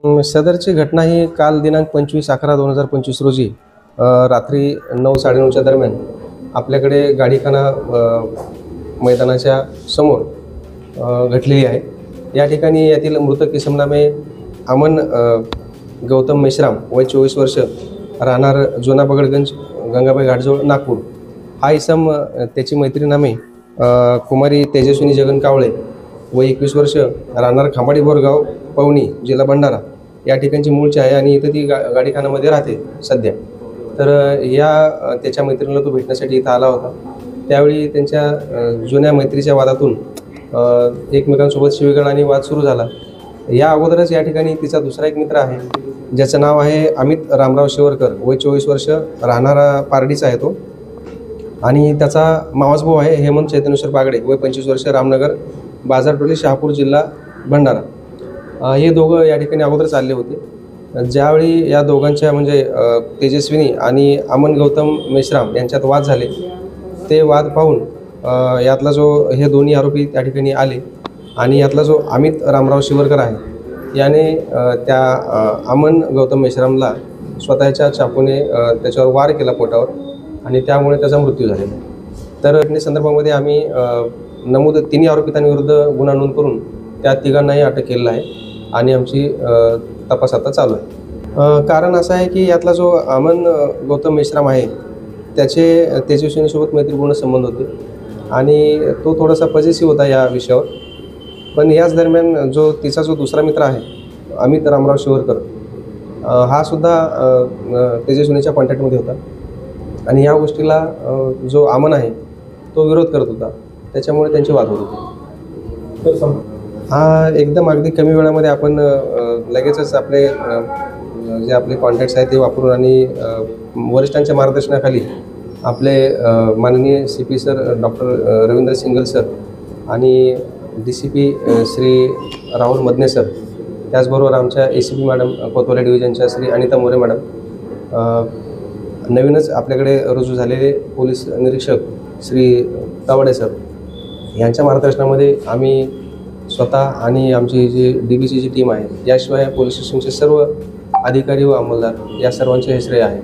सदरची घटना ही काल दिनांक 25/11/2025 रोजी रात्री 9-9:30च्या दरम्यान आपल्याकडे गाडीखाना मैदानाच्या समोर घडलेली आहे। या ठिकाणी यातील मृतक इसम नामे अमन गौतम मेश्राम वय 24 वर्ष, राहणार जुना पगडगंज, गंगाबाई घाटजवळ, नागपूर। हा इसम त्याची मैत्रीण नामे कुमारी तेजस्विनी जगन कावळे वय 21 वर्ष, राहणार खांबाडी बोरगाव, पवनी, जिल्हा भंडारा या ठिकाणची मूळची आहे आणि इथं ती गाडीखानामध्ये राहते सध्या। तर त्याच्या मैत्रिणीला तो भेटण्यासाठी इथं आला होता। त्यावेळी त्यांच्या जुन्या मैत्रीच्या वादातून एकमेकांसोबत शिवीगाळ आणि वाद सुरू झाला। या अगोदरच या ठिकाणी तिचा दुसरा एक मित्र आहे ज्याचं नाव आहे अमित रामराव शिवरकर वय 24 वर्ष, राहणारा पारडीचा आहे तो, आणि त्याचा मावस भाऊ आहे हेमंत चैतन्येश्वर बागडे वय 25 वर्ष, रामनगर, बाजारटोली, शहापूर, जिल्हा भंडारा। हे दोघं या ठिकाणी अगोदर चालले होते। ज्यावेळी या दोघांच्या म्हणजे तेजस्विनी आणि अमन गौतम मेश्राम यांच्यात वाद झाले, ते वाद पाहून यातला जो हे दोन्ही आरोपी त्या ठिकाणी आले आणि यातला जो अमित रामराव शिवरकर आहे याने त्या अमन गौतम मेश्रामला स्वतःच्या चाकूने त्याच्यावर वार केला पोटावर आणि त्यामुळे त्याचा मृत्यू झालेला। तर या संदर्भामध्ये आम्ही नमूद तिन्ही आरोपितांविरुद्ध गुन्हा नोंद करून त्या तिघांनाही अटक केलेला आहे आणि आमची तपास आता चालू आहे। कारण असं आहे की यातला जो अमन गौतम मेश्राम आहे त्याचे तेजस्विनीसोबत मैत्रीपूर्ण संबंध होते आणि तो थोडासा पॉझिटिव्ह होता या विषयावर। पण याच दरम्यान तिचा जो दुसरा मित्र आहे अमित रामराव शिवरकर, हा सुद्धा तेजस्विनीच्या कॉन्टॅक्टमध्ये होता आणि या गोष्टीला जो अमन आहे तो विरोध करत होता, त्याच्यामुळे त्यांचे वाद होत होते। हा एकदम अगदी कमी वेळामध्ये आपण लगेचच आपले जे आपले कॉन्टॅक्ट्स आहेत ते वापरून आणि वरिष्ठांच्या मार्गदर्शनाखाली आपले माननीय CP sir doctor Ravindra single sir आणि DCP श्री राहुल मदने सर, त्याचबरोबर आमच्या ACP मॅडम कोतवाली डिव्हिजनच्या श्री अनिता मोरे मॅडम, नवीनच आपल्याकडे रुजू झालेले पोलीस निरीक्षक श्री तावडे सर यांच्या मार्गदर्शनामध्ये आम्ही स्वतः आणि आमची जी DBCची टीम आहे, याशिवाय पोलीस स्टेशनचे सर्व अधिकारी व अंमलदार या सर्वांचे हे श्रेय आहे।